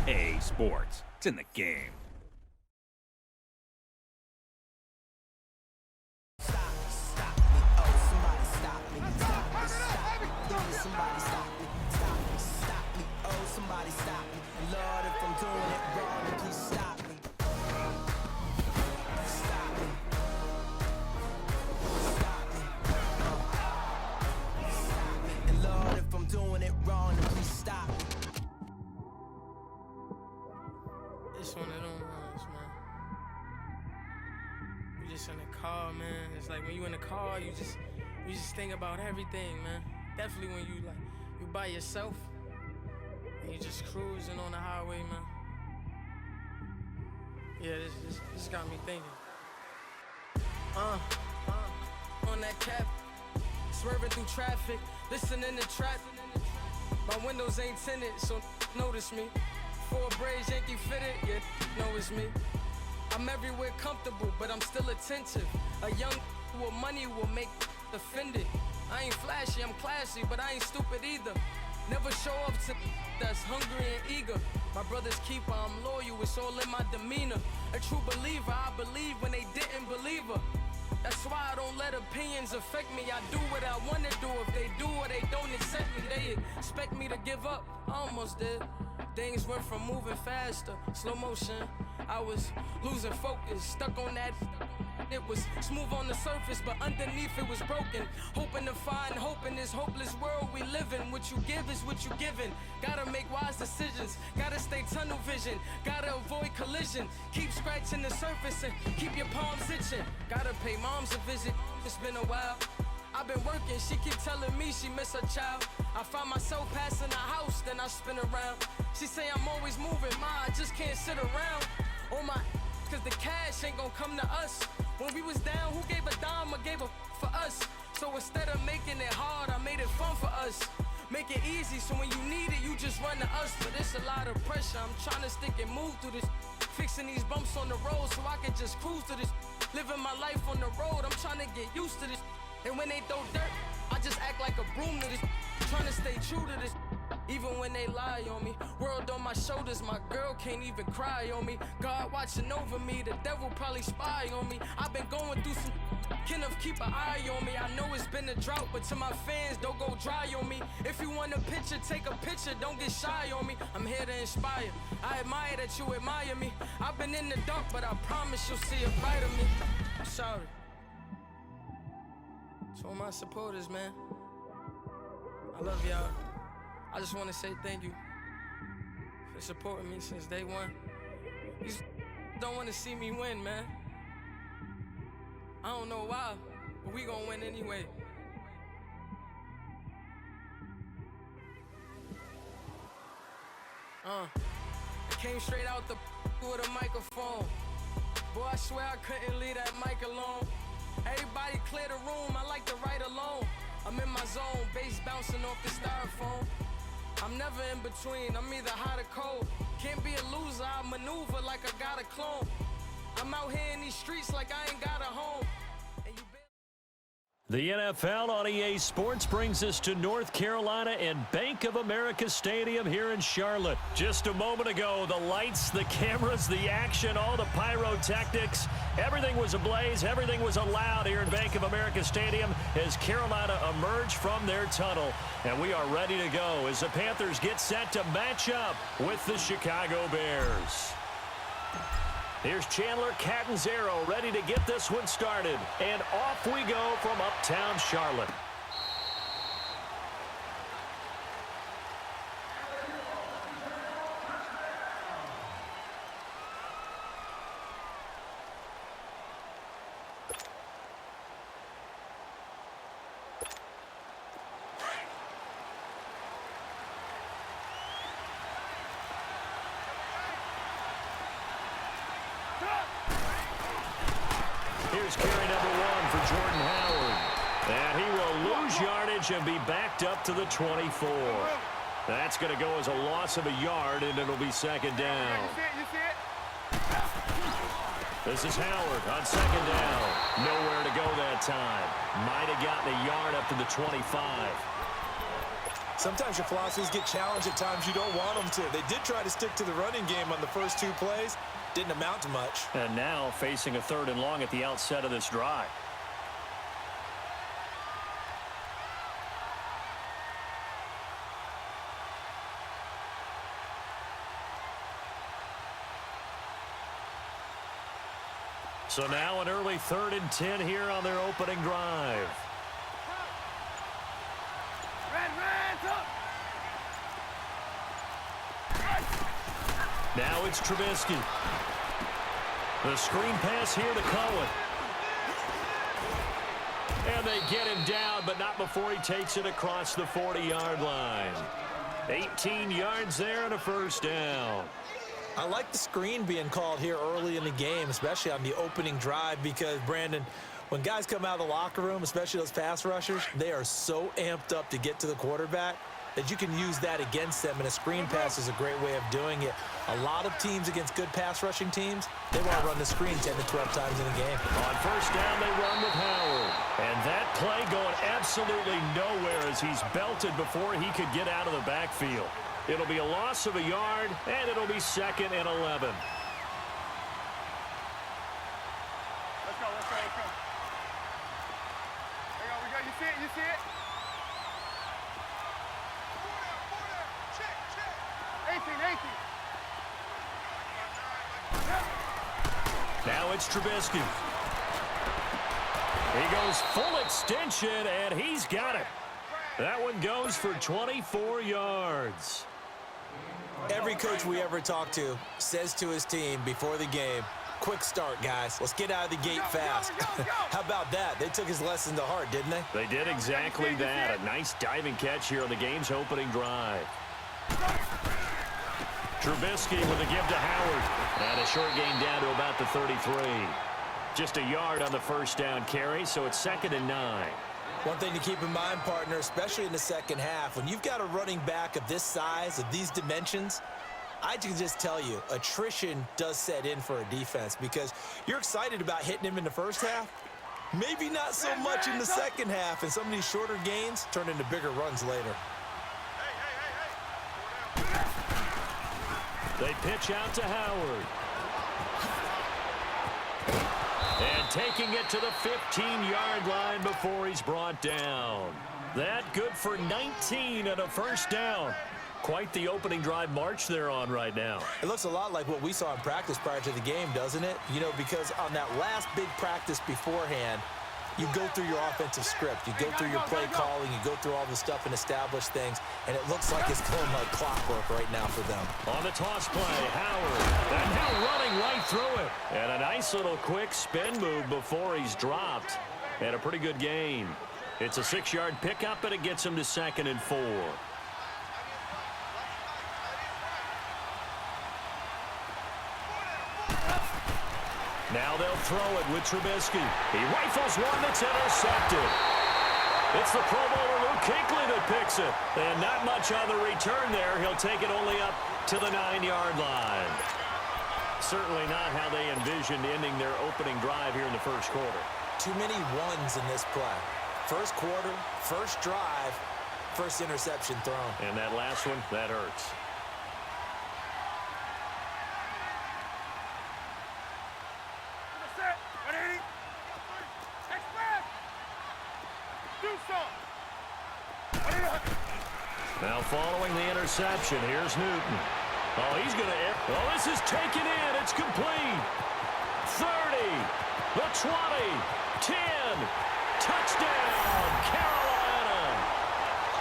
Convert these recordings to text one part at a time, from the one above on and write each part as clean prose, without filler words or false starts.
Hey, sports. It's in the game. Somebody stop me. Lord, if I'm doing it wrong, please stop me. Stop me. Stop me. Stop me. And Lord, if I'm doing it wrong, please stop me. It's one of them ones, man. You just in the car, man. It's like when you in the car, you just think about everything, man. Definitely when you by yourself. You just cruising on the highway, man. Yeah, this got me thinking. On that cap, swerving through traffic, listening to trap. My windows ain't tinted, so notice me. Four braids, Yankee fitted, yeah, know it's me. I'm everywhere comfortable, but I'm still attentive. A young with money will make offended. I ain't flashy, I'm classy, but I ain't stupid either. Never show up to that's hungry and eager. My brother's keeper, I'm loyal, it's all in my demeanor. A true believer, I believe when they didn't believe her. That's why I don't let opinions affect me. I do what I wanna do. If they do or they don't accept me, they expect me to give up. I almost did. Things went from moving faster, slow motion. I was losing focus, stuck on that. It was smooth on the surface, but underneath it was broken. Hoping to find hope in this hopeless world we live in. What you give is what you given. Gotta make wise decisions. Gotta stay tunnel vision. Gotta avoid collision. Keep scratching the surface and keep your palms itching. Gotta pay moms a visit. It's been a while. I've been working, she keep telling me she miss her child. I find myself passing the house, then I spin around. She say I'm always moving, I just can't sit around. Oh my, cause the cash ain't gonna come to us. When we was down, who gave a dime or gave a for us? So instead of making it hard, I made it fun for us. Make it easy, so when you need it, you just run to us. But it's a lot of pressure, I'm trying to stick and move through this. Fixing these bumps on the road so I can just cruise to this. Living my life on the road, I'm trying to get used to this. And when they throw dirt, I just act like a broom to this. Trying to stay true to this. Even when they lie on me. World on my shoulders, my girl can't even cry on me. God watching over me, the devil probably spy on me. I've been going through some Kenneth, keep an eye on me. I know it's been a drought, but to my fans, don't go dry on me. If you want a picture, take a picture, don't get shy on me. I'm here to inspire. I admire that you admire me. I've been in the dark, but I promise you'll see a bright of me. I'm sorry. To all my supporters, man, I love y'all. I just want to say thank you for supporting me since day one. You don't want to see me win, man. I don't know why, but we gonna win anyway. I came straight out the with a microphone. Boy, I swear I couldn't leave that mic alone. Everybody clear the room, I like to write alone. I'm in my zone, bass bouncing off the styrofoam. I'm never in between, I'm either hot or cold. Can't be a loser, I maneuver like I got a clone. I'm out here in these streets like I ain't got a home. The NFL on EA Sports brings us to North Carolina and Bank of America Stadium here in Charlotte. Just a moment ago, the lights, the cameras, the action, all the pyrotechnics, everything was ablaze, everything was allowed here in Bank of America Stadium as Carolina emerged from their tunnel. And we are ready to go as the Panthers get set to match up with the Chicago Bears. Here's Chandler Catanzaro ready to get this one started. And off we go from uptown Charlotte. Here's carry number one for Jordan Howard. And he will lose yardage and be backed up to the 24. That's going to go as a loss of a yard, and it'll be second down. This is Howard on second down. Nowhere to go that time. Might have gotten a yard up to the 25. Sometimes your philosophies get challenged at times you don't want them to. They did try to stick to the running game on the first 2 plays. Didn't amount to much. And now facing a 3rd and long at the outset of this drive. So now an early 3rd and 10 here on their opening drive. Now it's Trubisky. The screen pass here to Cohen. And they get him down, but not before he takes it across the 40-yard line. 18 yards there and a first down. I like the screen being called here early in the game, especially on the opening drive, because, Brandon, when guys come out of the locker room, especially those pass rushers, they are so amped up to get to the quarterback that you can use that against them, and a screen pass is a great way of doing it. A lot of teams against good pass rushing teams, they want to run the screen 10 to 12 times in a game. On first down, they run with Howard. And that play going absolutely nowhere as he's belted before he could get out of the backfield. It'll be a loss of a yard, and it'll be 2nd and 11. Let's go, let's go, let's go. There you go, you see it, you see it? Check. 18. Now it's Trubisky. He goes full extension, and he's got it. That one goes for 24 yards. Every coach we ever talk to says to his team before the game, quick start, guys. Let's get out of the gate fast. How about that? They took his lesson to heart, didn't they? They did exactly that. A nice diving catch here on the game's opening drive. Trubisky with a give to Howard. And a short gain down to about the 33. Just a yard on the first down carry, so it's 2nd and 9. One thing to keep in mind, partner, especially in the second half, when you've got a running back of this size, of these dimensions, I can just tell you, attrition does set in for a defense because you're excited about hitting him in the first half. Maybe not so much in the second half, and some of these shorter gains turn into bigger runs later. They pitch out to Howard. And taking it to the 15-yard line before he's brought down. That good for 19 and a first down. Quite the opening drive march they're on right now. It looks a lot like what we saw in practice prior to the game, doesn't it? You know, because on that last big practice beforehand, you go through your offensive script. You go through your play calling. You go through all the stuff and establish things. And it looks like it's going like clockwork right now for them. On the toss play, Howard. And now running right through it. And a nice little quick spin move before he's dropped. And a pretty good gain. It's a 6-yard pickup, and it gets him to 2nd and 4. Now they'll throw it with Trubisky. He rifles one that's intercepted. It's the Pro Bowler Luke Kuechly that picks it. And not much on the return there. He'll take it only up to the 9-yard line. Certainly not how they envisioned ending their opening drive here in the first quarter. Too many ones in this play. First quarter, first drive, first interception thrown. And that last one, that hurts. Now following the interception, here's Newton. Oh, he's going to... Oh, this is taken in. It's complete. 30, the 20, 10. Touchdown, Carolina.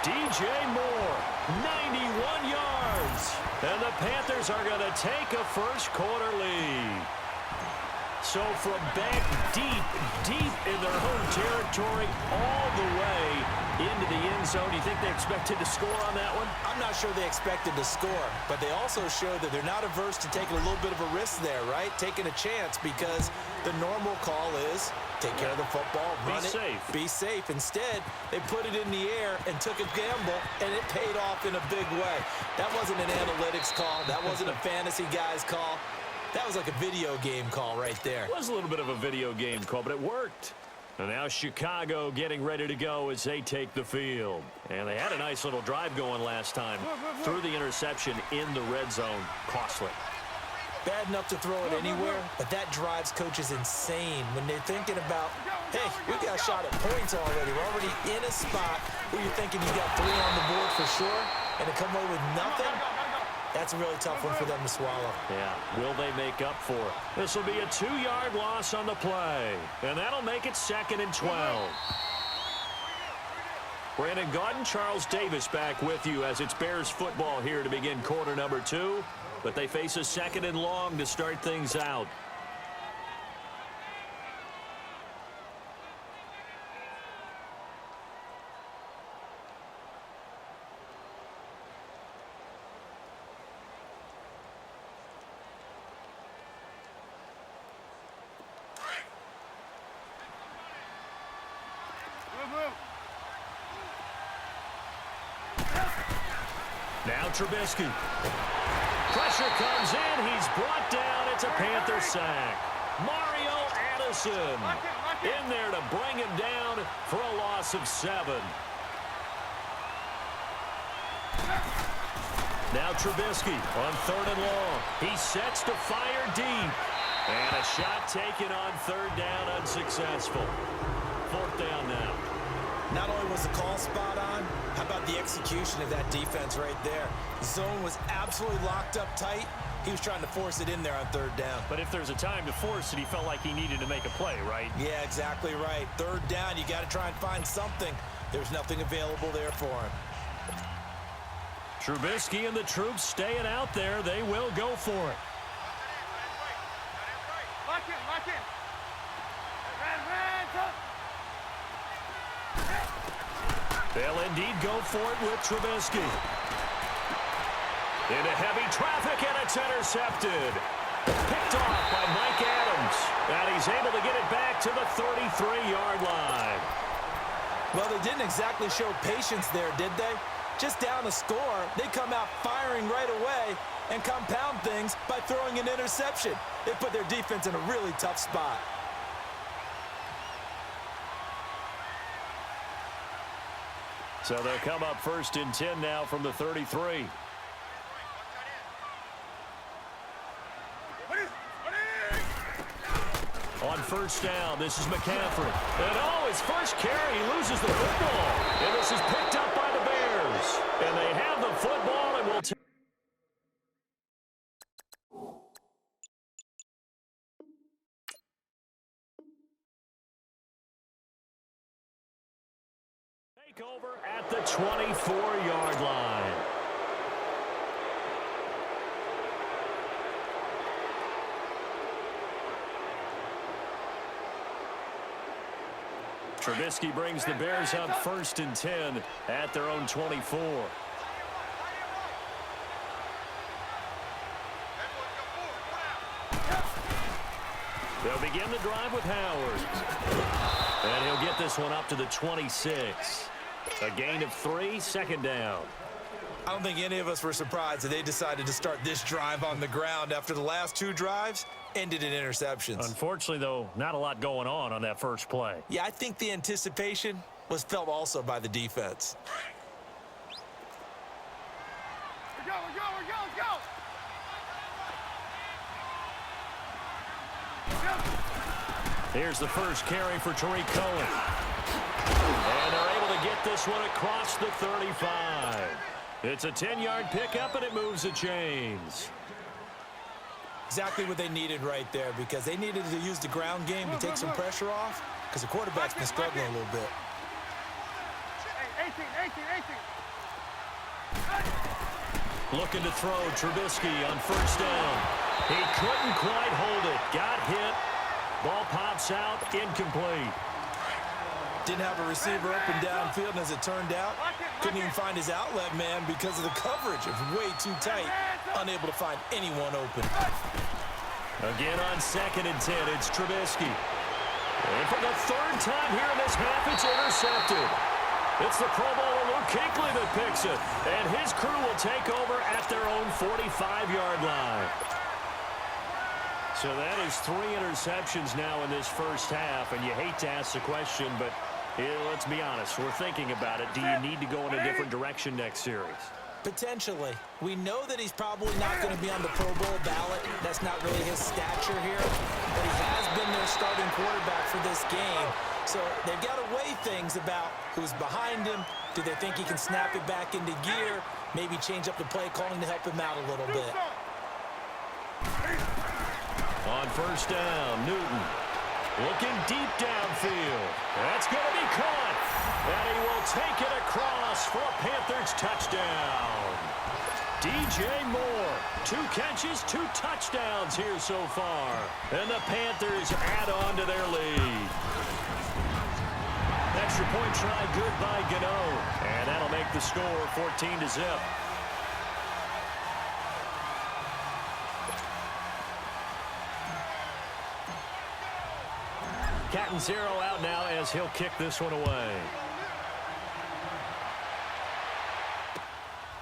DJ Moore, 91 yards. And the Panthers are going to take a first quarter lead. So from back deep in their home territory all the way into the end zone, do you think they expected to score on that one? I'm not sure they expected to score, but they also showed that they're not averse to taking a little bit of a risk there, right? Taking a chance, because the normal call is take care of the football, run it, be safe. Instead, they put it in the air and took a gamble, and it paid off in a big way. That wasn't an analytics call. That wasn't a fantasy guy's call. That was like a video game call right there. It was a little bit of a video game call, but it worked. And now Chicago getting ready to go as they take the field. And they had a nice little drive going last time. Threw the interception in the red zone. Costly. Bad enough to throw it anywhere, but that drives coaches insane when they're thinking about, hey, we got a shot at points already. We're already in a spot where you're thinking you got 3 on the board for sure, and to come away with nothing, that's a really tough one for them to swallow. Yeah, will they make up for it? This will be a 2-yard loss on the play, and that'll make it 2nd and 12. Brandon Gaudin, Charles Davis back with you as it's Bears football here to begin quarter number 2. But they face a 2nd and long to start things out. Now Trubisky. Pressure comes in. He's brought down. It's a Panther sack. Mario Addison in there to bring him down for a loss of 7. Now Trubisky on 3rd and long. He sets to fire deep. And a shot taken on 3rd down, unsuccessful. 4th down now. Not only was the call spot on, how about the execution of that defense right there? The zone was absolutely locked up tight. He was trying to force it in there on 3rd down. But if there's a time to force it, he felt like he needed to make a play, right? Yeah, exactly right. 3rd down, you got to try and find something. There's nothing available there for him. Trubisky and the troops staying out there. They will go for it. Lock in. They'll indeed go for it with Trubisky. Into heavy traffic, and it's intercepted. Picked off by Mike Adams. And he's able to get it back to the 33-yard line. Well, they didn't exactly show patience there, did they? Just down a score, they come out firing right away and compound things by throwing an interception. They put their defense in a really tough spot. So they'll come up 1st and 10 now from the 33. On 1st down, this is McCaffrey. And his first carry, he loses the football. And this is picked up by the Bears. And they have the football and will take over at the 24-yard line. Trubisky brings the Bears up 1st and 10 at their own 24. They'll begin the drive with Howard. And he'll get this one up to the 26. A gain of 3, 2nd down. I don't think any of us were surprised that they decided to start this drive on the ground after the last 2 drives ended in interceptions. Unfortunately, though, not a lot going on that first play. Yeah, I think the anticipation was felt also by the defense. We're go. Here's the first carry for Tariq Cohen. And they're able to get this one across the 35. It's a 10-yard pickup, and it moves the chains. Exactly what they needed right there, because they needed to use the ground game to take some pressure off, because the quarterback's been struggling a little bit. 18. Looking to throw Trubisky on 1st down. He couldn't quite hold it. Got hit. Ball pops out. Incomplete. Didn't have a receiver open downfield, and as it turned out, couldn't even find his outlet man because of the coverage. It was way too tight. Unable to find anyone open. Again on 2nd and 10, it's Trubisky. And for the 3rd time here in this half, it's intercepted. It's the Pro Bowler Luke Kuechly that picks it. And his crew will take over at their own 45-yard line. So that is 3 interceptions now in this first half, and you hate to ask the question, but let's be honest. We're thinking about it. Do you need to go in a different direction next series? Potentially. We know that he's probably not going to be on the Pro Bowl ballot. That's not really his stature here. But he has been their starting quarterback for this game. So they've got to weigh things about who's behind him. Do they think he can snap it back into gear? Maybe change up the play calling to help him out a little bit. On first down, Newton looking deep downfield. That's going to be caught. And he will take it across for a Panthers touchdown. DJ Moore, 2 catches, 2 touchdowns here so far. And the Panthers add on to their lead. Extra point try good by Gano. And that'll make the score 14-0. Catanzaro out now as he'll kick this one away.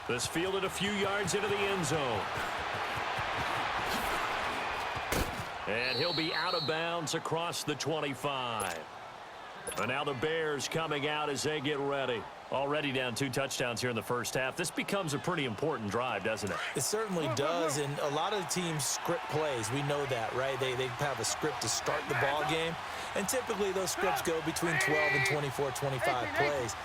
This fielded a few yards into the end zone. And he'll be out of bounds across the 25. And now the Bears coming out as they get ready. Already down 2 touchdowns here in the first half. This becomes a pretty important drive, doesn't it? It certainly does, and a lot of teams script plays. We know that, right? They have a script to start the ball game, and typically those scripts go between 12 and 24, 25 plays.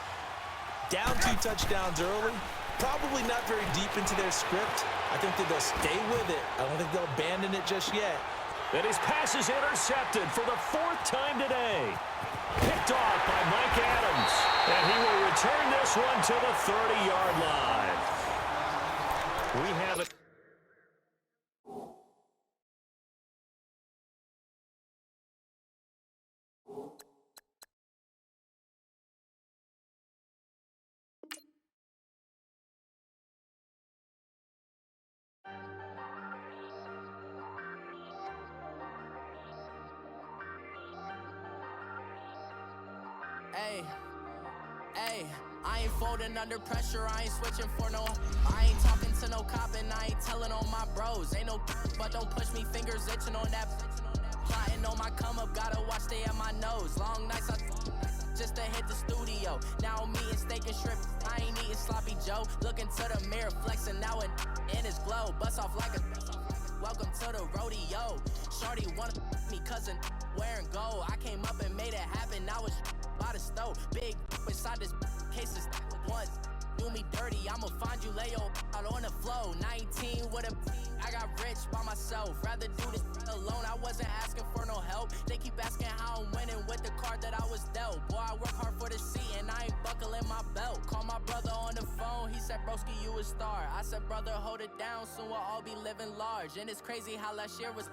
Down 2 touchdowns early, probably not very deep into their script. I think that they'll stay with it. I don't think they'll abandon it just yet. And his pass is intercepted for the 4th time today. Picked off by Mike Adams. And he will return this one to the 30-yard line. We have it. Hey, I ain't folding under pressure, I ain't switching for no. I ain't talking to no cop and I ain't telling on my bros. Ain't no but don't push me, fingers itching on that. Plotting on my come up, gotta watch stay at my nose. Long nights just to hit the studio. Now I'm eating steak and shrimp, I ain't eating sloppy Joe. Looking to the mirror, flexing now and in his glow. Bust off like a welcome to the rodeo. Shorty wanted me cousin wearing gold. I came up and made it happen, now it's by the stove. Big inside this cases once. Do me dirty, I'ma find you, lay your out on the floor. 19 with a I got rich by myself. Rather do this alone, I wasn't asking for no help. They keep asking how I'm winning with the card that I was dealt. Boy, I work hard for the seat and I ain't buckling my belt. Call my brother on the phone, he said, broski, you a star. I said, brother, hold it down, soon we'll all be living large. And it's crazy how last year was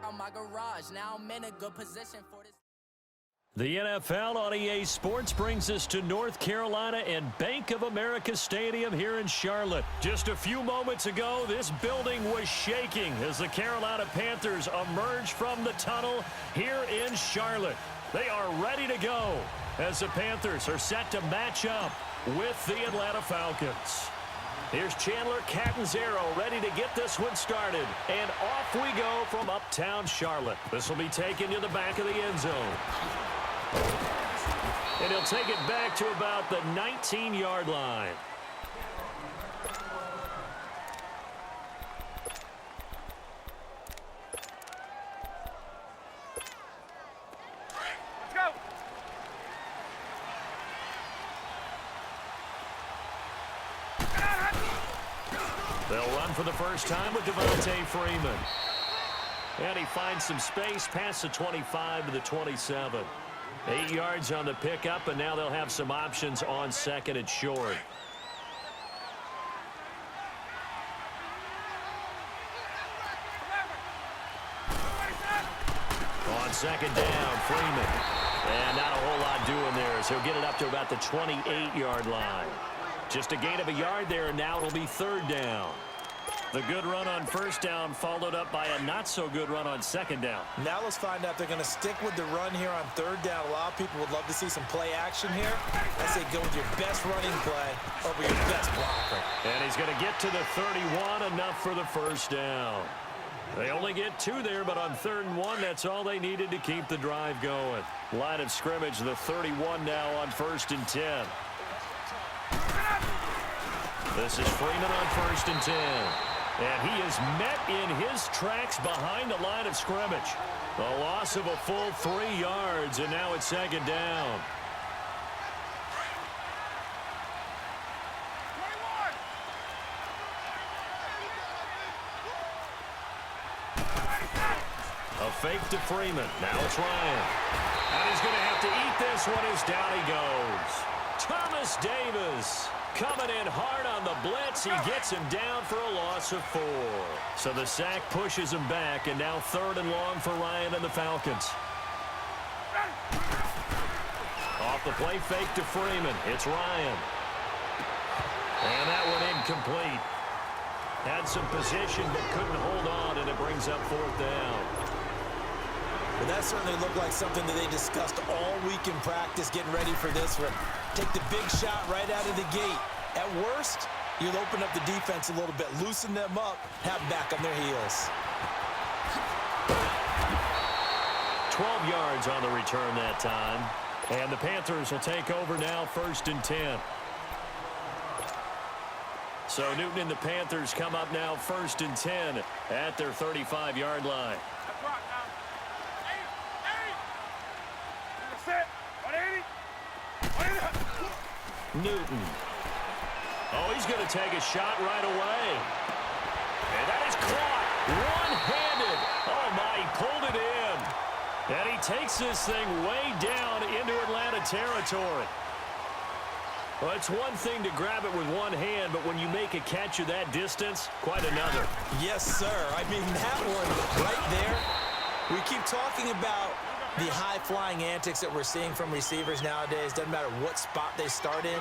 on my garage. Now I'm in a good position for this. The NFL on EA Sports brings us to North Carolina and Bank of America Stadium here in Charlotte. Just a few moments ago, this building was shaking as the Carolina Panthers emerged from the tunnel here in Charlotte. They are ready to go as the Panthers are set to match up with the Atlanta Falcons. Here's Chandler Catanzaro ready to get this one started. And off we go from uptown Charlotte. This will be taken to the back of the end zone. And he'll take it back to about the 19-yard line. Let's go. They'll run for the first time with Devontae Freeman. And he finds some space past the 25 to the 27. 8 yards on the pickup, and now they'll have some options on 2nd and short. On 2nd down, Freeman. And not a whole lot doing there as he'll get it up to about the 28-yard line. Just a gain of a yard there, and now it'll be 3rd down. The good run on 1st down followed up by a not-so-good run on 2nd down. Now let's find out if they're going to stick with the run here on 3rd down. A lot of people would love to see some play action here. I say go with your best running play over your best blocker. And he's going to get to the 31, enough for the 1st down. They only get 2 there, but on 3rd and 1, that's all they needed to keep the drive going. Line of scrimmage, the 31 now on 1st and 10. This is Freeman on 1st and 10. And he is met in his tracks behind the line of scrimmage. A loss of a full 3 yards, and now it's 2nd down. A fake to Freeman. Now it's Ryan. And he's going to have to eat this one as down he goes. Thomas Davis coming in hard on the blitz. He gets him down for a loss of 4. So the sack pushes him back, and now 3rd and long for Ryan and the Falcons. Off the play fake to Freeman. It's Ryan. And that one incomplete. Had some position but couldn't hold on, and it brings up 4th down. Well, that certainly looked like something that they discussed all week in practice, getting ready for this one. Take the big shot right out of the gate. At worst, you'll open up the defense a little bit, loosen them up, have them back on their heels. 12 yards on the return that time. And the Panthers will take over now, 1st and 10. So Newton and the Panthers come up now 1st and 10 at their 35-yard line. That's right now. 8. Newton. Oh, he's going to take a shot right away. And that is caught. One-handed. Oh, my, he pulled it in. And he takes this thing way down into Atlanta territory. Well, it's one thing to grab it with one hand, but when you make a catch of that distance, quite another. Yes, sir. I mean, that one right there, we keep talking about the high-flying antics that we're seeing from receivers nowadays. Doesn't matter what spot they start in.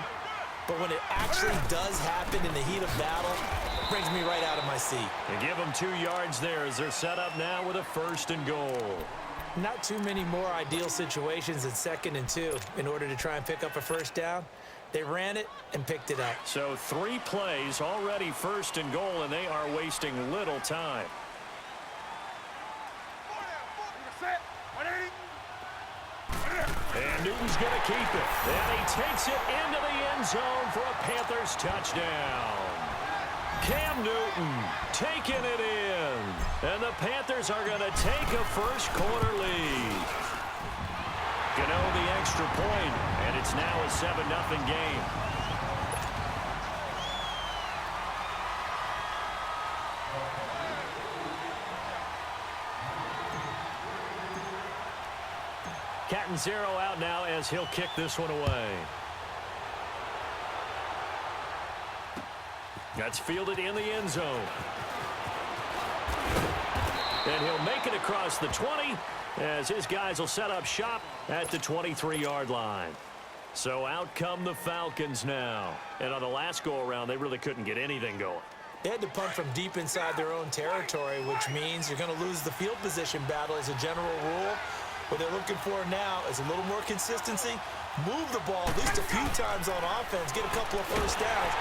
But when it actually does happen in the heat of battle, it brings me right out of my seat. They give them 2 yards there as they're set up now with a 1st and goal. Not too many more ideal situations than 2nd and 2 in order to try and pick up a 1st down. They ran it and picked it up. So 3 plays, already 1st and goal, and they are wasting little time. And Newton's going to keep it. And he takes it into the end zone for a Panthers touchdown. Cam Newton taking it in. And the Panthers are going to take a first-quarter lead. Gano the extra point, and it's now a 7-0 game. Cat and 0 out now as he'll kick this one away. That's fielded in the end zone. And he'll make it across the 20 as his guys will set up shop at the 23-yard line. So out come the Falcons now. And on the last go-around, they really couldn't get anything going. They had to punt from deep inside their own territory, which means you're going to lose the field position battle as a general rule. What they're looking for now is a little more consistency. Move the ball at least a few times on offense. Get a couple of first downs.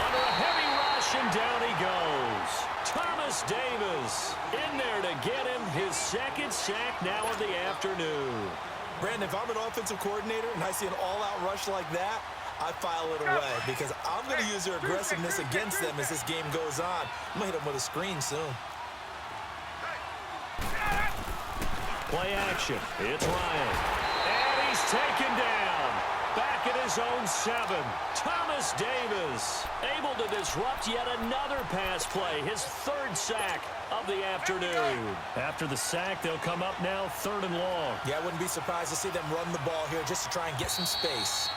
Under a heavy rush, and down he goes. Thomas Davis in there to get him his 2nd sack now of the afternoon. Brandon, if I'm an offensive coordinator and I see an all-out rush like that, I file it away because I'm going to use their aggressiveness against them as this game goes on. I'm going to hit them with a screen soon. Play action. It's Ryan. And he's taken down. Back at his own 7. Thomas Davis able to disrupt yet another pass play. His 3rd sack of the afternoon. After the sack, they'll come up now 3rd and long. Yeah, I wouldn't be surprised to see them run the ball here just to try and get some space.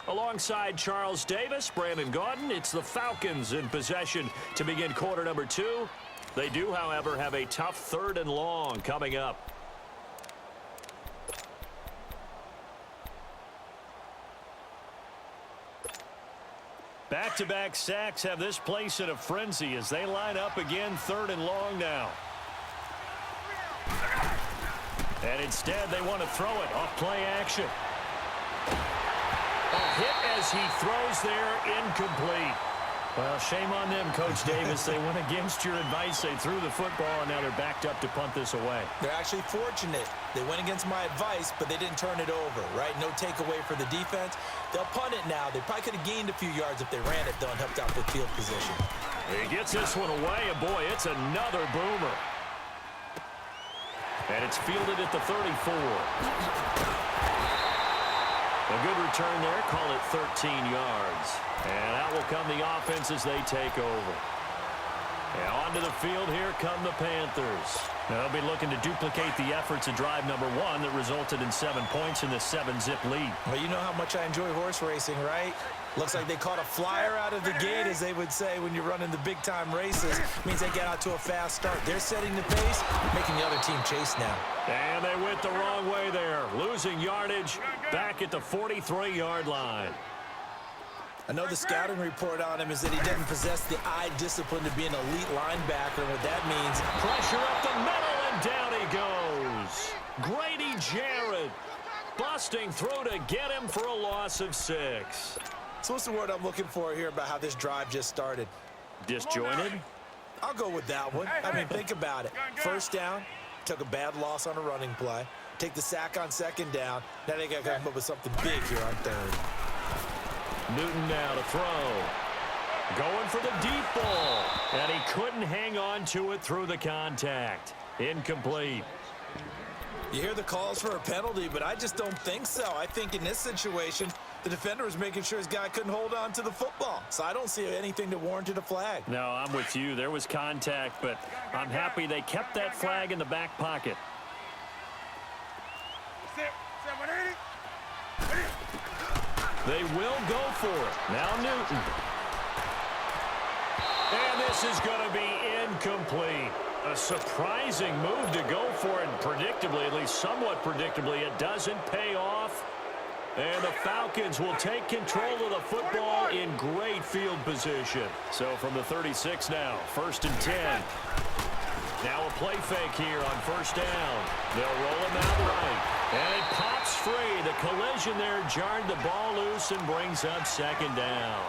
Alongside Charles Davis, Brandon Gaudin, it's the Falcons in possession to begin quarter number 2. They do, however, have a tough 3rd and long coming up. Back-to-back sacks have this place in a frenzy as they line up again 3rd and long now. And instead, they want to throw it off play action. A hit as he throws there, incomplete. Well, shame on them, Coach Davis. They went against your advice. They threw the football, and now they're backed up to punt this away. They're actually fortunate. They went against my advice, but they didn't turn it over, right? No takeaway for the defense. They'll punt it now. They probably could have gained a few yards if they ran it, though, and helped out with field position. He gets this one away, and boy, it's another boomer. And it's fielded at the 34. A good return there. Call it 13 yards. And out will come the offense as they take over. And onto the field, here come the Panthers. They'll be looking to duplicate the efforts of drive number 1 that resulted in 7 points in the 7-zip lead. Well, you know how much I enjoy horse racing, right? Looks like they caught a flyer out of the gate, as they would say when you're running the big-time races. Means they get out to a fast start. They're setting the pace, making the other team chase now. And they went the wrong way there, losing yardage back at the 43-yard line. I know the scouting report on him is that he doesn't possess the eye discipline to be an elite linebacker, and what that means... Pressure up the middle, and down he goes. Grady Jarrett busting through to get him for a loss of 6. So what's the word I'm looking for here about how this drive just started? Disjointed? I'll go with that one. I mean, think about it. First down, took a bad loss on a running play. Take the sack on second down. Now they got to come up with something big here on third. Newton now to throw. Going for the deep ball. And he couldn't hang on to it through the contact. Incomplete. You hear the calls for a penalty, but I just don't think so. I think in this situation, the defender was making sure his guy couldn't hold on to the football. So I don't see anything that warranted a flag. No, I'm with you. There was contact, but I'm happy they kept that flag in the back pocket. They will go for it. Now Newton. And this is going to be incomplete. A surprising move to go for it, and predictably, at least somewhat predictably, it doesn't pay off. And the Falcons will take control of the football in great field position. So from the 36 now, 1st and 10. Now a play fake here on 1st down. They'll roll him out right. And it pops free. The collision there jarred the ball loose and brings up 2nd down.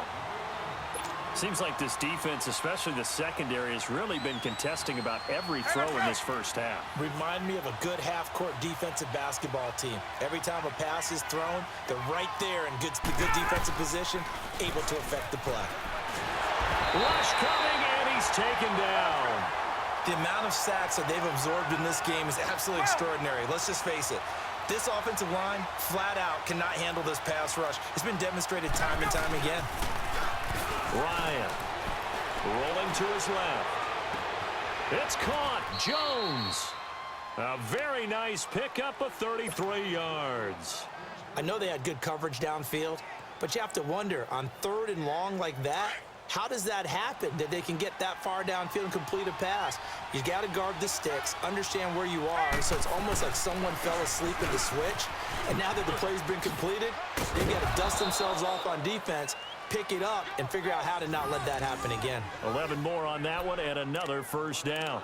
Seems like this defense, especially the secondary, has really been contesting about every throw in this first half. Remind me of a good half-court defensive basketball team. Every time a pass is thrown, they're right there in good defensive position, able to affect the play. Rush coming, and he's taken down. The amount of sacks that they've absorbed in this game is absolutely extraordinary. Let's just face it. This offensive line, flat out, cannot handle this pass rush. It's been demonstrated time and time again. Ryan rolling to his left. It's caught. Jones. A very nice pickup of 33 yards. I know they had good coverage downfield, but you have to wonder, on 3rd and long like that, how does that happen, that they can get that far downfield and complete a pass? You got to guard the sticks, understand where you are, so it's almost like someone fell asleep at the switch, and now that the play's been completed, they've got to dust themselves off on defense, pick it up, and figure out how to not let that happen again. 11 more on that one, and another 1st down.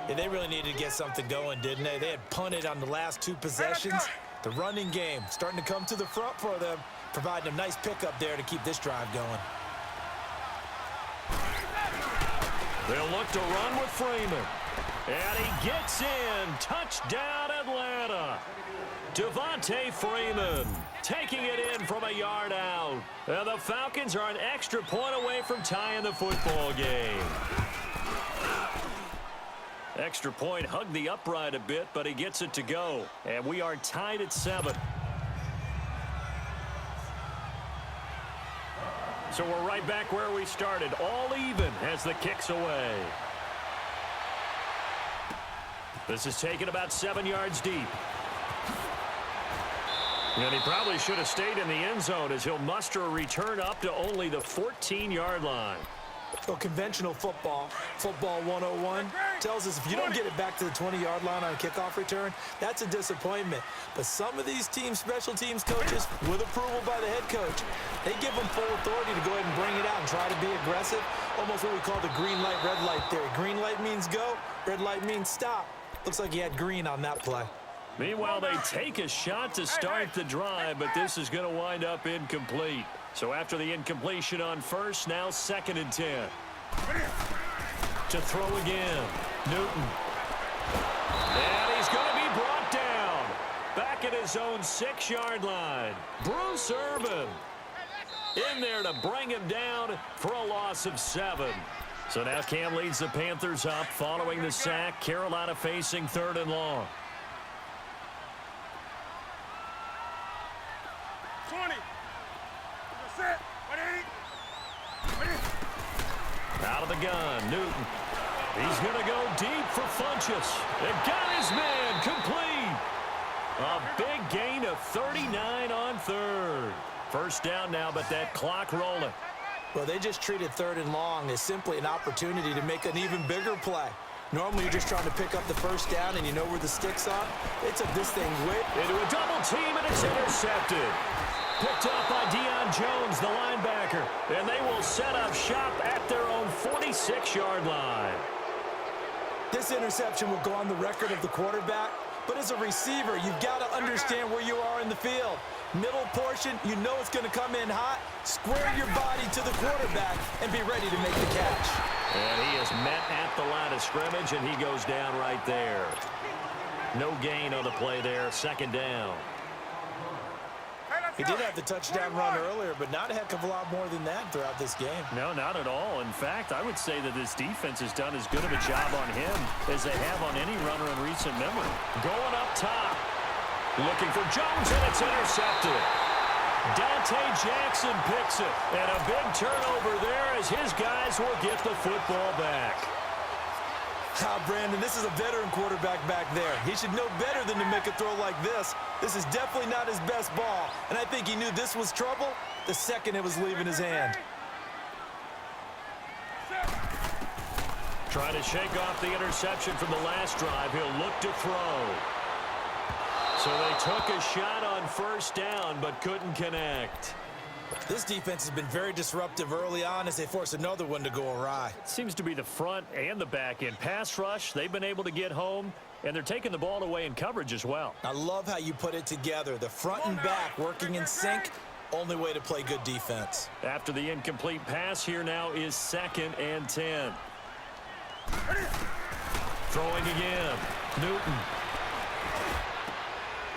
Yeah, they really needed to get something going, didn't they? They had punted on the last 2 possessions. The running game starting to come to the front for them, providing a nice pickup there to keep this drive going. They'll look to run with Freeman. And he gets in. Touchdown, Atlanta. Devontae Freeman taking it in from a yard out. And the Falcons are an extra point away from tying the football game. Extra point hugged the upright a bit, but he gets it to go. And we are tied at 7. So we're right back where we started, all even as the kick's away. This is taken about 7 yards deep. And he probably should have stayed in the end zone as he'll muster a return up to only the 14-yard line. Well, conventional football 101, tells us if you don't get it back to the 20-yard line on a kickoff return, that's a disappointment. But some of these teams, special teams coaches, with approval by the head coach, they give them full authority to go ahead and bring it out and try to be aggressive, almost what we call the green light, red light theory. Green light means go, red light means stop. Looks like he had green on that play. Meanwhile, they take a shot to start the drive, but this is going to wind up incomplete. So after the incompletion on first, now 2nd and 10. To throw again, Newton. And he's going to be brought down. Back at his own 6-yard line. Bruce Irvin in there to bring him down for a loss of 7. So now Cam leads the Panthers up following the sack. Carolina facing 3rd and long. 20. Set. Out of the gun, Newton. He's going to go deep for Funchess. And got his man complete. A big gain of 39 on 3rd. First down now, but that clock rolling. Well, they just treated 3rd and long as simply an opportunity to make an even bigger play. Normally, you're just trying to pick up the first down and you know where the sticks are. They took this thing into a double team, and it's intercepted. Picked up by Deion Jones, the linebacker. And they will set up shop at their own 46-yard line. This interception will go on the record of the quarterback. But as a receiver, you've got to understand where you are in the field. Middle portion, you know it's going to come in hot. Square your body to the quarterback and be ready to make the catch. And he is met at the line of scrimmage, and he goes down right there. No gain on the play there. 2nd down. He did have the touchdown run earlier, but not a heck of a lot more than that throughout this game. No, not at all. In fact, I would say that this defense has done as good of a job on him as they have on any runner in recent memory. Going up top. Looking for Jones, and it's intercepted. Dante Jackson picks it. And a big turnover there as his guys will get the football back. Brandon, this is a veteran quarterback back there. He should know better than to make a throw like this. This is definitely not his best ball, and I think he knew this was trouble the second it was leaving his hand. Trying to shake off the interception from the last drive. He'll look to throw. So they took a shot on first down, but couldn't connect. This defense has been very disruptive early on as they force another one to go awry. Seems to be the front and the back end. Pass rush, they've been able to get home, and they're taking the ball away in coverage as well. I love how you put it together. The front and back working in sync, only way to play good defense. After the incomplete pass, here now is 2nd and 10. Throwing again, Newton.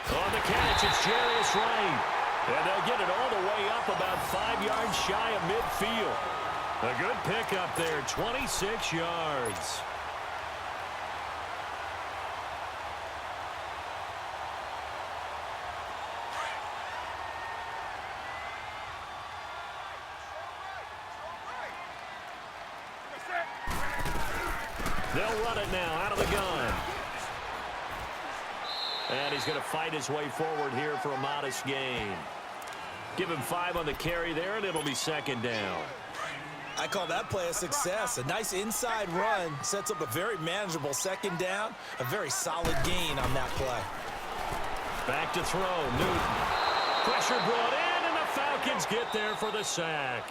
On the catch, it's Jarius Wright. And they'll get it all the way up about 5 yards shy of midfield. A good pickup there, 26 yards. They'll run it now out of the gun. And he's going to fight his way forward here for a modest gain. Give him 5 on the carry there, and it'll be 2nd down. I call that play a success. A nice inside run sets up a very manageable 2nd down. A very solid gain on that play. Back to throw, Newton. Pressure brought in, and the Falcons get there for the sack.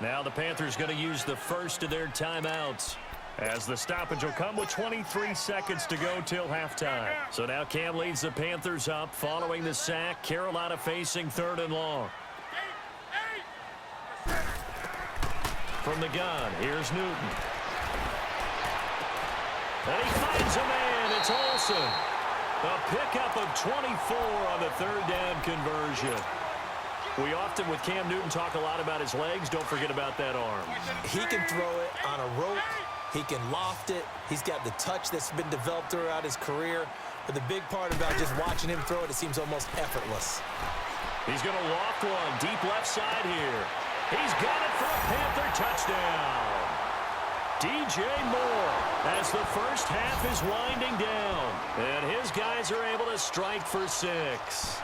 Now the Panthers going to use the first of their timeouts, as the stoppage will come with 23 seconds to go till halftime. So now Cam leads the Panthers up following the sack. Carolina facing 3rd and long. From the gun, here's Newton. And he finds a man. It's Olsen. A pickup of 24 on the 3rd down conversion. We often, with Cam Newton, talk a lot about his legs. Don't forget about that arm. He can throw it on a rope. He can loft it. He's got the touch that's been developed throughout his career. But the big part about just watching him throw it, it seems almost effortless. He's going to loft one deep left side here. He's got it for a Panther touchdown. DJ Moore as the first half is winding down. And his guys are able to strike for 6.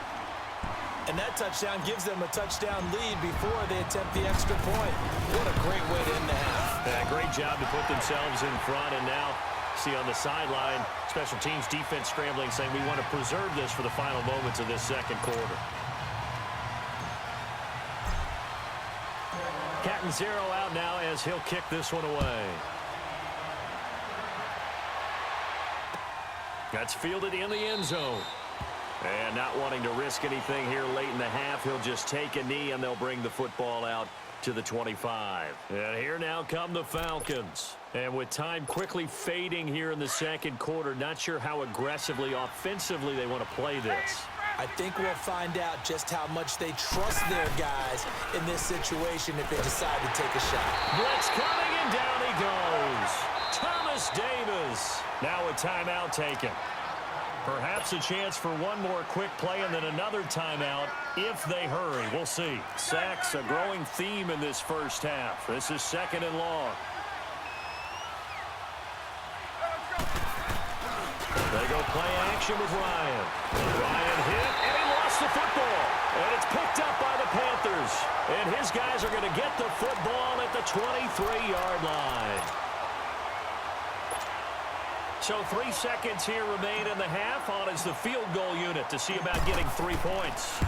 And that touchdown gives them a touchdown lead before they attempt the extra point. What a great way to end the half. Yeah, great job to put themselves in front. And now, see on the sideline, special teams defense scrambling, saying we want to preserve this for the final moments of this 2nd quarter. Catanzaro out now as he'll kick this one away. That's fielded in the end zone. And not wanting to risk anything here late in the half, he'll just take a knee, and they'll bring the football out to the 25. And here now come the Falcons. And with time quickly fading here in the second quarter, not sure how aggressively, offensively they want to play this. I think we'll find out just how much they trust their guys in this situation if they decide to take a shot. Blitz coming, and down he goes. Thomas Davis. Now a timeout taken. Perhaps a chance for one more quick play and then another timeout if they hurry. We'll see. Sacks, a growing theme in this first half. This is 2nd and long. They go play action with Ryan. Ryan hit, and he lost the football. And it's picked up by the Panthers. And his guys are going to get the football at the 23-yard line. So 3 seconds here remain in the half. On is the field goal unit to see about getting 3 points.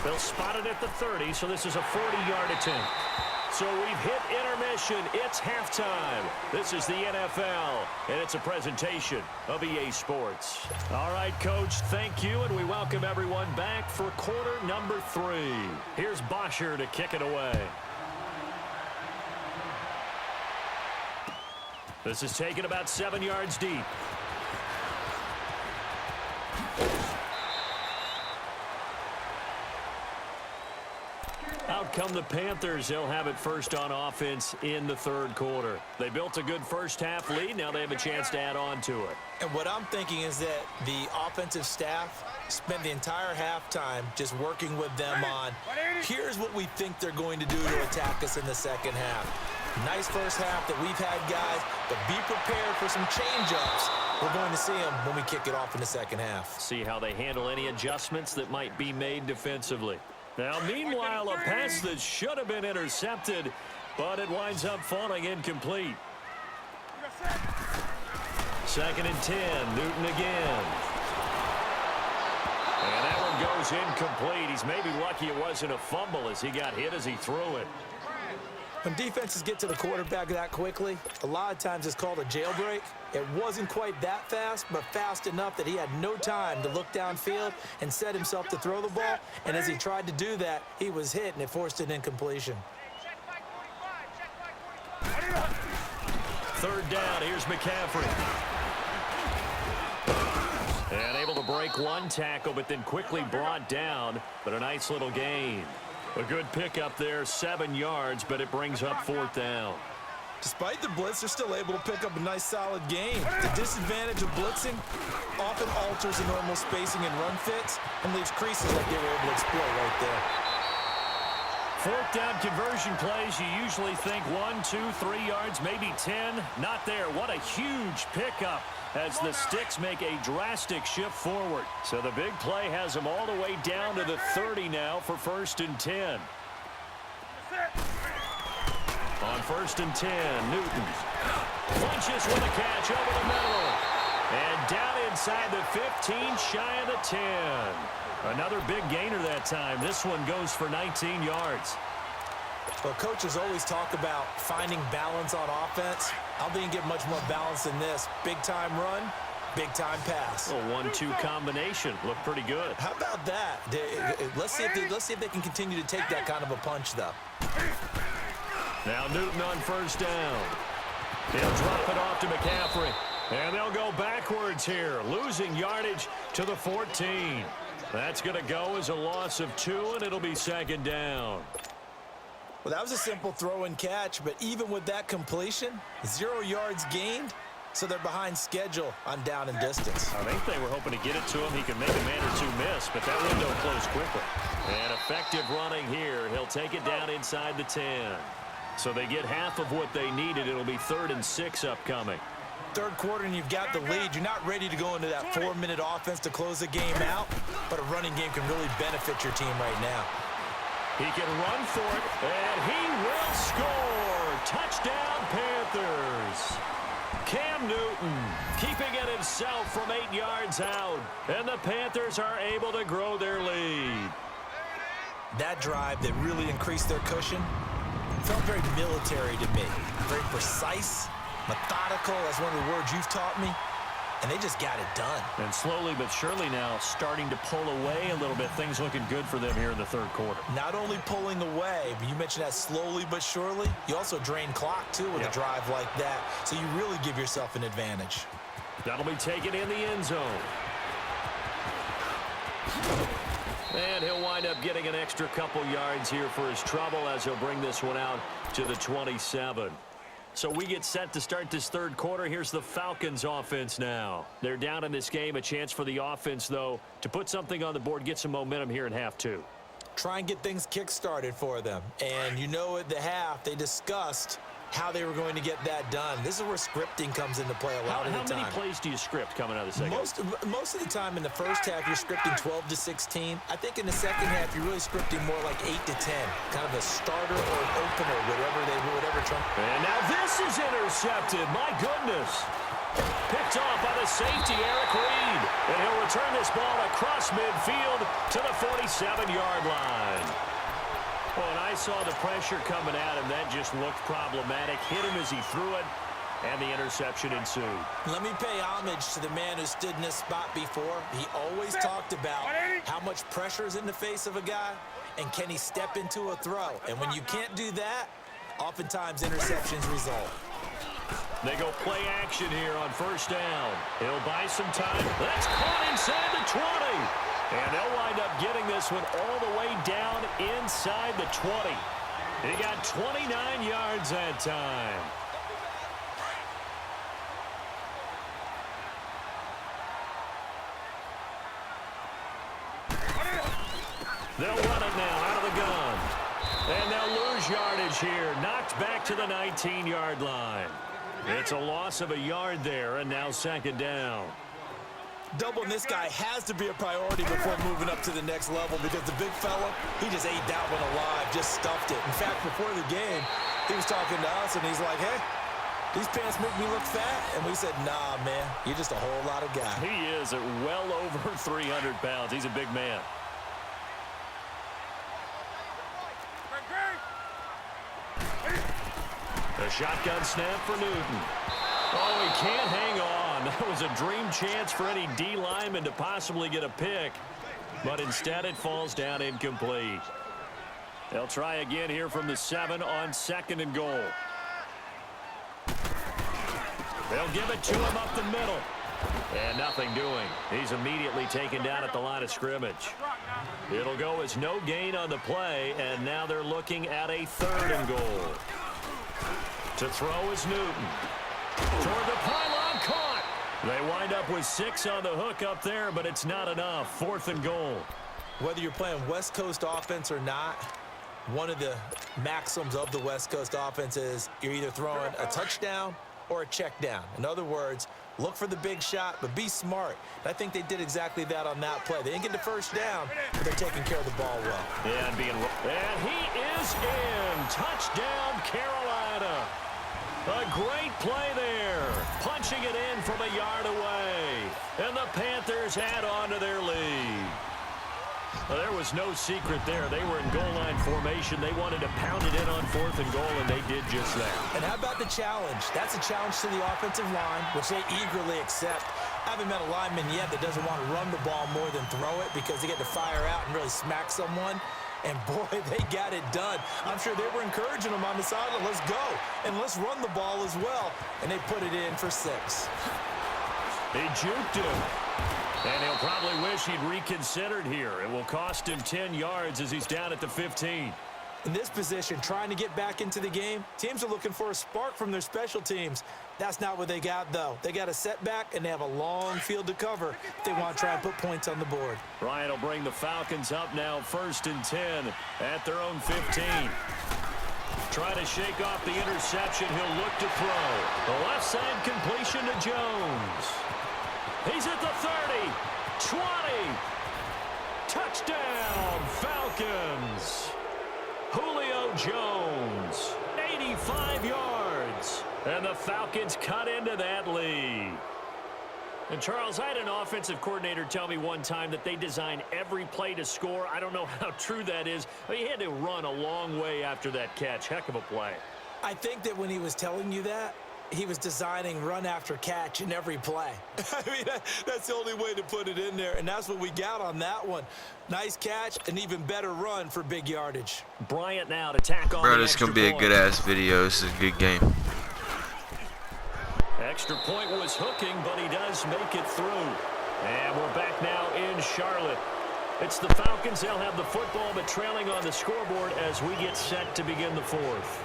They'll spot it at the 30, so this is a 40-yard attempt. So we've hit intermission. It's halftime. This is the NFL, and it's a presentation of EA Sports. All right, Coach, thank you, and we welcome everyone back for quarter number 3. Here's Bosher to kick it away. This is taken about 7 yards deep. Out come the Panthers. They'll have it first on offense in the third quarter. They built a good first half lead. Now they have a chance to add on to it. And what I'm thinking is that the offensive staff spent the entire halftime just working with them on, here's what we think they're going to do to attack us in the second half. Nice first half that we've had, guys, but be prepared for some change-ups. We're going to see them when we kick it off in the second half. See how they handle any adjustments that might be made defensively. Now, meanwhile, a pass that should have been intercepted, but it winds up falling incomplete. 2nd and 10, Newton again. And that one goes incomplete. He's maybe lucky it wasn't a fumble as he got hit as he threw it. When defenses get to the quarterback that quickly, a lot of times it's called a jailbreak. It wasn't quite that fast, but fast enough that he had no time to look downfield and set himself to throw the ball. And as he tried to do that, he was hit, and it forced an incompletion. 3rd down, here's McCaffrey. And able to break one tackle, but then quickly brought down, but a nice little gain. A good pickup there, 7 yards, but it brings up 4th down. Despite the blitz, they're still able to pick up a nice, solid gain. The disadvantage of blitzing often alters the normal spacing and run fits and leaves creases like they were able to exploit right there. 4th down conversion plays, you usually think 1, 2, 3 yards, maybe 10. Not there. What a huge pickup as the Sticks make a drastic shift forward. So the big play has them all the way down to the 30 now for 1st and 10. On 1st and 10, Newton punches with a catch over the middle. And down inside the 15, shy of the 10. Another big gainer that time. This one goes for 19 yards. Well, coaches always talk about finding balance on offense. I don't think you get much more balance than this. Big-time run, big-time pass. A 1-2 combination. Looked pretty good. How about that? Let's see if they can continue to take that kind of a punch, though. Now Newton on 1st down. He'll drop it off to McCaffrey. And they'll go backwards here, losing yardage to the 14. That's going to go as a loss of 2, and it'll be 2nd down. Well, that was a simple throw and catch, but even with that completion, 0 yards gained, so they're behind schedule on down and distance. I think they were hoping to get it to him. He could make a man or two miss, but that window closed quickly. And effective running here. He'll take it down inside the 10. So they get half of what they needed. It'll be 3rd and 6 upcoming. Third quarter and you've got the lead. You're not ready to go into that 4-minute offense to close the game out, but a running game can really benefit your team right now. He can run for it, and he will score. Touchdown, Panthers. Cam Newton keeping it himself from 8 yards out, and the Panthers are able to grow their lead. That drive that really increased their cushion felt very military to me. Very precise, methodical. That's one of the words you've taught me. and they just got it done. And slowly but surely now starting to pull away a little bit. Things looking good for them here in the third quarter. Not only pulling away, but you mentioned that slowly but surely. You also drain clock, too, with a drive like that. So you really give yourself an advantage. That'll be taken in the end zone. And he'll wind up getting an extra couple yards here for his trouble as he'll bring this one out to the 27. So we get set to start this third quarter. Here's the Falcons offense now. They're down in this game. A chance for the offense, though, to put something on the board, get some momentum here in half two. Try and get things kick-started for them. And you know at the half, they discussed how they were going to get that done. This is where scripting comes into play a lot of the time. How many plays do you script coming out of the second? Most of the time in the first half, you're scripting 12 to 16. I think in the second half, you're really scripting more like 8 to 10. Kind of a starter or an opener, whatever Trump. And now this is intercepted. My goodness. Picked off by the safety, Eric Reed. And he'll return this ball across midfield to the 47-yard line. Well, and I saw the pressure coming at him. That just looked problematic. Hit him as he threw it, and the interception ensued. Let me pay homage to the man who stood in this spot before. He always talked about how much pressure is in the face of a guy, and can he step into a throw. And when you can't do that, oftentimes interceptions result. They go play action here on first down. He'll buy some time. That's caught inside the 20. And they'll wind up getting this one all the way down inside the 20. He got 29 yards that time. They'll run it now out of the gun. And they'll lose yardage here. Knocked back to the 19-yard line. It's a loss of a yard there, and now second down. Doubling this guy has to be a priority before moving up to the next level because the big fella, he just ate that one alive, just stuffed it. In fact, before the game, he was talking to us, and he's like, hey, these pants make me look fat. And we said, nah, man, you're just a whole lot of guy. He is at well over 300 pounds. He's a big man. A shotgun snap for Newton. Oh, he can't hang on. That was a dream chance for any D lineman to possibly get a pick. But instead it falls down incomplete. They'll try again here from the 7 on second and goal. They'll give it to him up the middle. And nothing doing. He's immediately taken down at the line of scrimmage. It'll go as no gain on the play, and now they're looking at a third and goal. To throw is Newton. Toward the pylon, caught. They wind up with 6 on the hook up there, but it's not enough. Fourth and goal. Whether you're playing West Coast offense or not, one of the maxims of the West Coast offense is you're either throwing a touchdown or a check down. In other words, look for the big shot, but be smart. And I think they did exactly that on that play. They didn't get the first down, but they're taking care of the ball well. Yeah, and he is in. Touchdown, Carolina. A great play there. Punching it in from a yard away. And the Panthers add on to their lead. Well, there was no secret there. They were in goal line formation. They wanted to pound it in on fourth and goal, and they did just that. And how about the challenge? That's a challenge to the offensive line, which they eagerly accept. I haven't met a lineman yet that doesn't want to run the ball more than throw it because they get to fire out and really smack someone. And, boy, they got it done. I'm sure they were encouraging them on the sideline. Let's go, and let's run the ball as well. And they put it in for 6. They juked him. And he'll probably wish he'd reconsidered here. It will cost him 10 yards as he's down at the 15. In this position, trying to get back into the game, teams are looking for a spark from their special teams. That's not what they got, though. They got a setback, and they have a long field to cover if they want to try and put points on the board. Ryan will bring the Falcons up now, 1st and 10 at their own 15. Try to shake off the interception. He'll look to throw. The left side completion to Jones. He's at the 30, 20. Touchdown, Falcons. Julio Jones, 85 yards. And the Falcons cut into that lead. And, Charles, I had an offensive coordinator tell me one time that they design every play to score. I don't know how true that is. He had to run a long way after that catch. Heck of a play. I think that when he was telling you that, he was designing run after catch in every play. I mean, that's the only way to put it in there, and that's what we got on that one. Nice catch, an even better run for big yardage. Bryant now to tack on. Bro, this is going to be a good-ass video. This is a good game. Extra point was hooking, but he does make it through. And we're back now in Charlotte. It's the Falcons. They'll have the football, but trailing on the scoreboard as we get set to begin the fourth.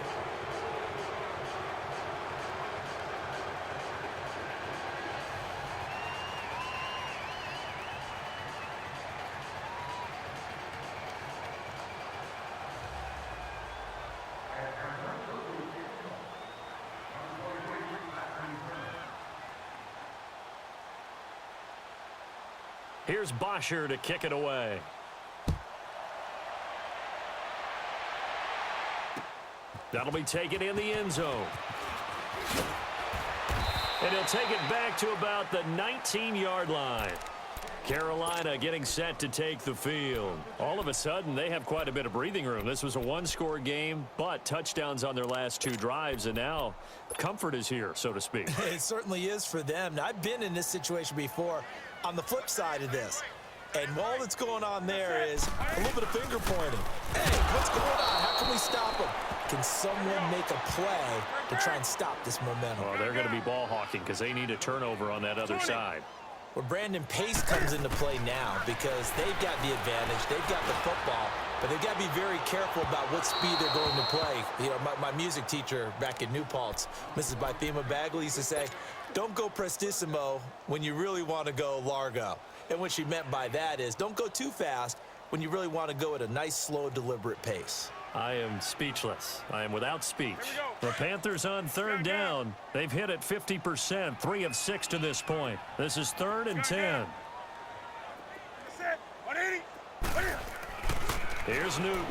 Here's Bosher to kick it away. That'll be taken in the end zone. And he'll take it back to about the 19-yard line. Carolina getting set to take the field. All of a sudden, they have quite a bit of breathing room. This was a one-score game, but touchdowns on their last two drives, and now comfort is here, so to speak. It certainly is for them. Now, I've been in this situation before on the flip side of this. And all that's going on there is a little bit of finger pointing. Hey, what's going on? How can we stop them? Can someone make a play to try and stop this momentum? Well, they're going to be ball hawking because they need a turnover on that other side. Well, Brandon, pace comes into play now because they've got the advantage. They've got the football, but they've got to be very careful about what speed they're going to play. You know, my music teacher back in New Paltz, Mrs. Bythema Bagley, used to say, don't go prestissimo when you really want to go largo. And what she meant by that is don't go too fast when you really want to go at a nice, slow, deliberate pace. I am speechless. I am without speech. The Panthers on third down. They've hit it 50%, 3 of 6 to this point. This is 3rd and 10. Here's Newton.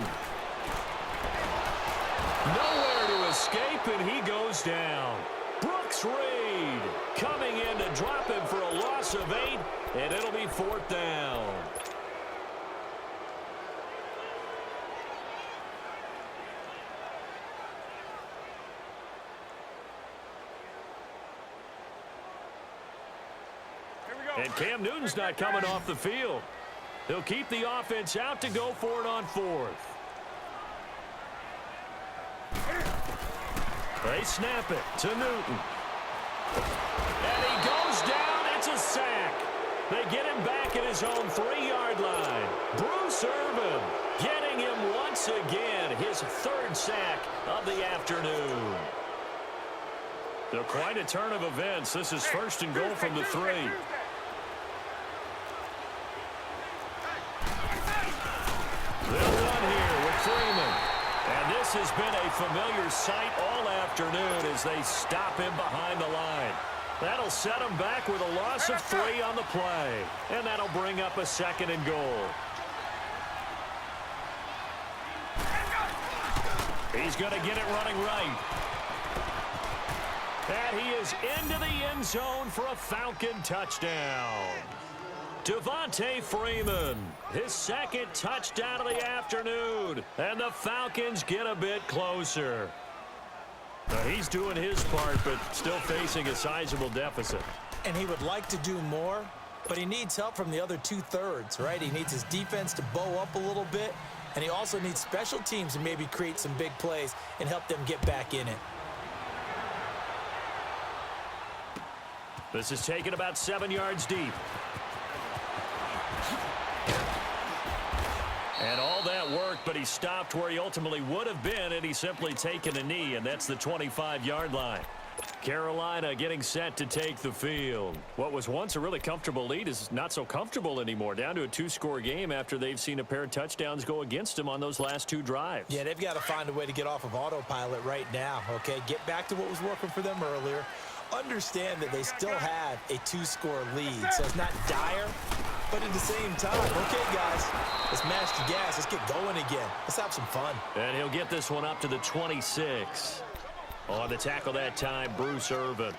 Nowhere to escape, and he goes down. Brooks Reed coming in to drop him for a loss of 8, and it'll be 4th down. And Cam Newton's not coming off the field. He'll keep the offense out to go for it on 4th. They snap it to Newton. And he goes down. It's a sack. They get him back at his own 3-yard line. Bruce Irvin getting him once again. His 3rd sack of the afternoon. They're quite a turn of events. This is 1st and goal from the 3. They'll run here with Freeman. And this has been a familiar sight all afternoon as they stop him behind the line. That'll set him back with a loss of 3 on the play. And that'll bring up a 2nd and goal. He's going to get it running right. And he is into the end zone for a Falcon touchdown. Devontae Freeman, his 2nd touchdown of the afternoon. And the Falcons get a bit closer. Now he's doing his part, but still facing a sizable deficit. And he would like to do more, but he needs help from the other 2/3, right? He needs his defense to bow up a little bit, and he also needs special teams to maybe create some big plays and help them get back in it. This is taken about 7 yards deep. And all that worked, but he stopped where he ultimately would have been, and he's simply taken a knee, and that's the 25-yard line. Carolina getting set to take the field. What was once a really comfortable lead is not so comfortable anymore, down to a 2-score game after they've seen a pair of touchdowns go against them on those last 2 drives. Yeah, they've got to find a way to get off of autopilot right now, okay? Get back to what was working for them earlier. Understand that they still have a 2-score lead, so it's not dire, but at the same time, okay, guys, let's mash the gas. Let's get going again. Let's have some fun. And he'll get this one up to the 26. On the tackle that time, Bruce Irvin.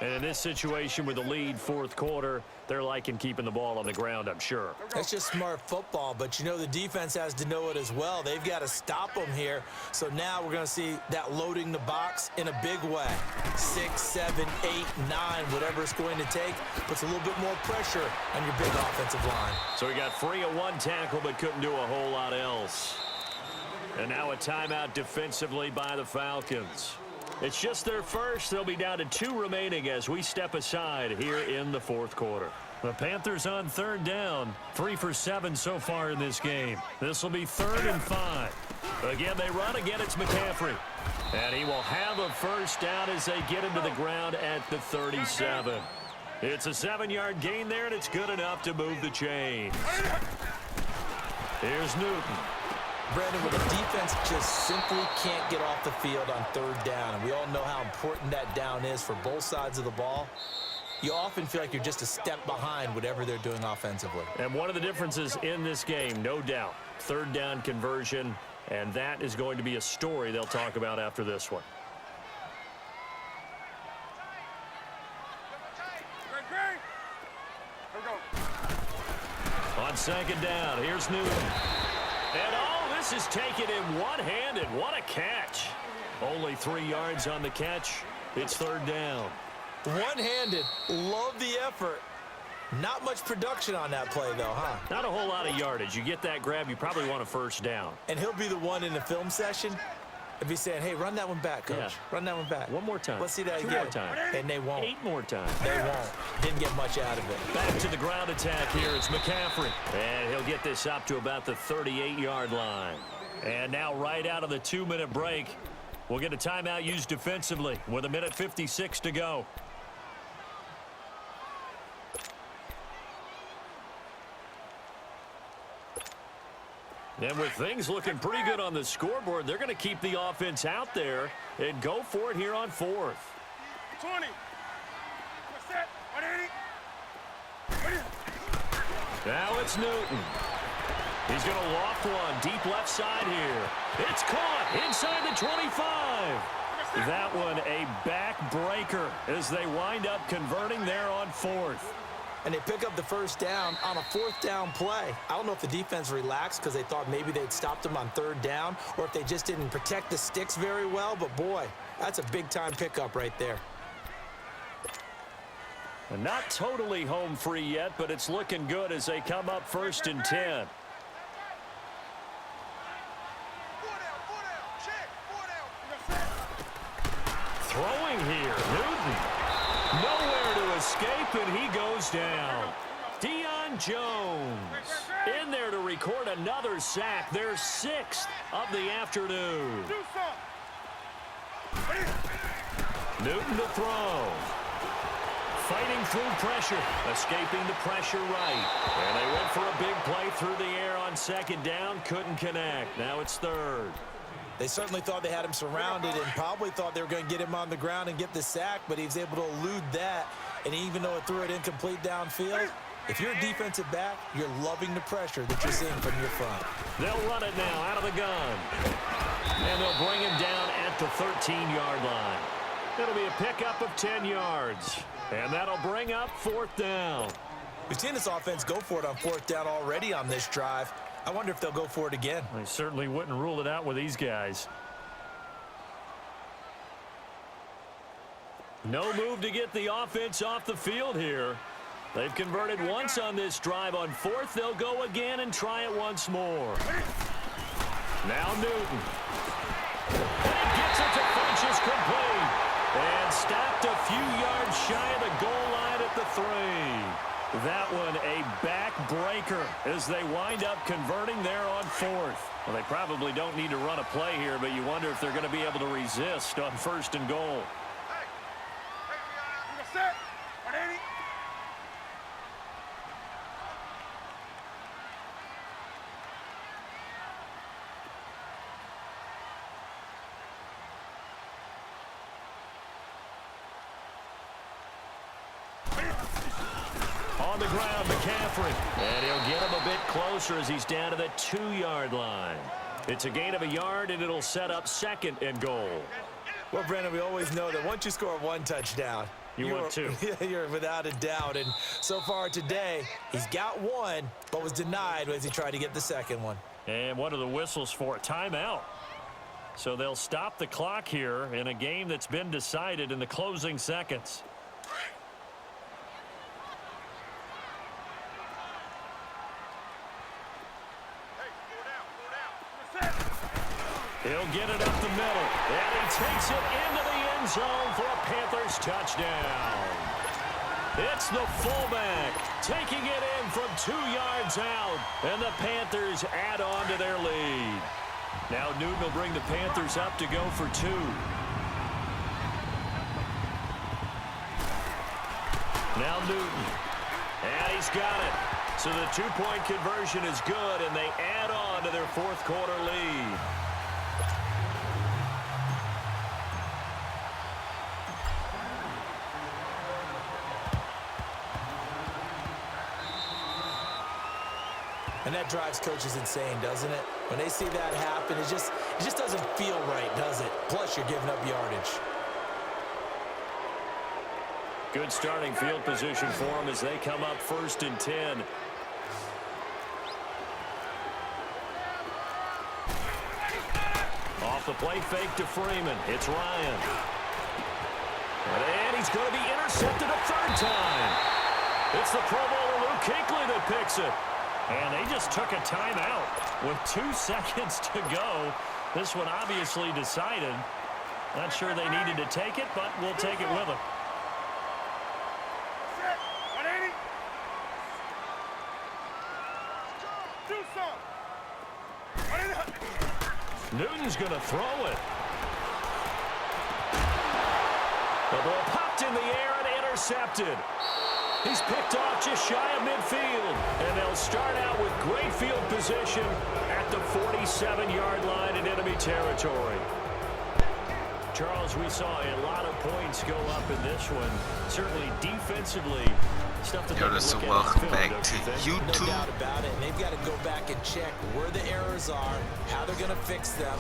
And in this situation with the lead fourth quarter, they're liking keeping the ball on the ground, I'm sure. That's just smart football, but you know the defense has to know it as well. They've got to stop them here. So now we're going to see that loading the box in a big way. 6, 7, 8, 9, whatever it's going to take, puts a little bit more pressure on your big offensive line. So he got free of one tackle but couldn't do a whole lot else. And now a timeout defensively by the Falcons. It's just their first. They'll be down to 2 remaining as we step aside here in the fourth quarter. The Panthers on third down. 3 for 7 so far in this game. This will be 3rd and 5. Again, they run. Again, it's McCaffrey. And he will have a first down as they get into the ground at the 37. It's a 7-yard gain there, and it's good enough to move the chains. Here's Newton. Brandon, where the defense just simply can't get off the field on third down, and we all know how important that down is for both sides of the ball, you often feel like you're just a step behind whatever they're doing offensively. And one of the differences in this game, no doubt, third down conversion, and that is going to be a story they'll talk about after this one. On second down, here's Newton. And this is taken in one-handed. What a catch. Only 3 yards on the catch. It's third down. One-handed. Love the effort. Not much production on that play, though, huh? Not a whole lot of yardage. You get that grab, you probably want a first down. And he'll be the one in the film session and be saying, hey, run that one back, Coach. Yeah. Run that one back. One more time. Let's see that 2 again. more times. And they won't. 8 more times. They won't. Didn't get much out of it. Back to the ground attack here. It's McCaffrey. And he'll get this up to about the 38-yard line. And now right out of the 2-minute break, we'll get a timeout used defensively with 1:56 to go. And with things looking pretty good on the scoreboard, they're going to keep the offense out there and go for it here on 4th. 20. Set. 180. Now it's Newton. He's going to loft one deep left side here. It's caught inside the 25. That one a backbreaker as they wind up converting there on 4th. And they pick up the first down on a 4th down play. I don't know if the defense relaxed because they thought maybe they'd stopped them on 3rd down or if they just didn't protect the sticks very well. But, boy, that's a big-time pickup right there. And not totally home free yet, but it's looking good as they come up 1st and 10. Throwing here, Newton. Nowhere to escape, and he goes down. Deion Jones in there to record another sack. Their 6th of the afternoon. Newton to throw. Fighting through pressure, escaping the pressure right. And they went for a big play through the air on 2nd down, couldn't connect. Now it's 3rd. They certainly thought they had him surrounded and probably thought they were going to get him on the ground and get the sack, but he was able to elude that. And even though it threw it incomplete downfield, if you're a defensive back, you're loving the pressure that you're seeing from your front. They'll run it now out of the gun. And they'll bring him down at the 13-yard line. It'll be a pickup of 10 yards. And that'll bring up 4th down. We've seen this offense go for it on 4th down already on this drive. I wonder if they'll go for it again. I certainly wouldn't rule it out with these guys. No move to get the offense off the field here. They've converted once on this drive. On 4th, they'll go again and try it once more. Now Newton. And he gets it to Funchess complete. And stopped a few yards shy of the goal line at the 3. That one a backbreaker as they wind up converting there on 4th. Well, they probably don't need to run a play here, but you wonder if they're going to be able to resist on 1st and goal. Set. 180. On the ground, McCaffrey. And he'll get him a bit closer as he's down to the 2-yard line. It's a gain of a yard, and it'll set up 2nd and goal. Well, Brandon, we always know that once you score 1 touchdown, You want two. You're without a doubt. And so far today, he's got one, but was denied as he tried to get the second one. And what are the whistles for? Timeout. So they'll stop the clock here in a game that's been decided in the closing seconds. He'll get it up the middle, and he takes it into the end zone for a Panthers touchdown. It's the fullback taking it in from 2 yards out, and the Panthers add on to their lead. Now Newton will bring the Panthers up to go for 2. Now Newton, and he's got it. So the 2-point conversion is good, and they add on to their fourth quarter lead. And that drives coaches insane, doesn't it? When they see that happen, it just doesn't feel right, does it? Plus, you're giving up yardage. Good starting field position for them as they come up 1st and 10. Off the play fake to Freeman. It's Ryan. And he's going to be intercepted a 3rd time. It's the Pro Bowler Luke Kuechly that picks it. And they just took a timeout with 2 seconds to go. This one obviously decided. Not sure they needed to take it, but we'll take it with them. Set. 180. Do some. Newton's going to throw it. The ball popped in the air and intercepted. He's picked off just shy of midfield, and they'll start out with great field position at the 47-yard line in enemy territory. Charles, we saw a lot of points go up in this one. Certainly defensively, stuff that they can look at. Welcome back to No YouTube. doubt about it, and they've got to go back and check where the errors are, how they're going to fix them,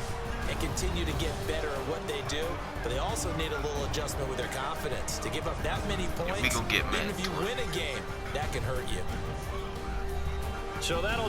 and continue to get better at what they do. But they also need a little adjustment with their confidence. To give up that many points, we gonna get even if you win a game, that can hurt you. So that'll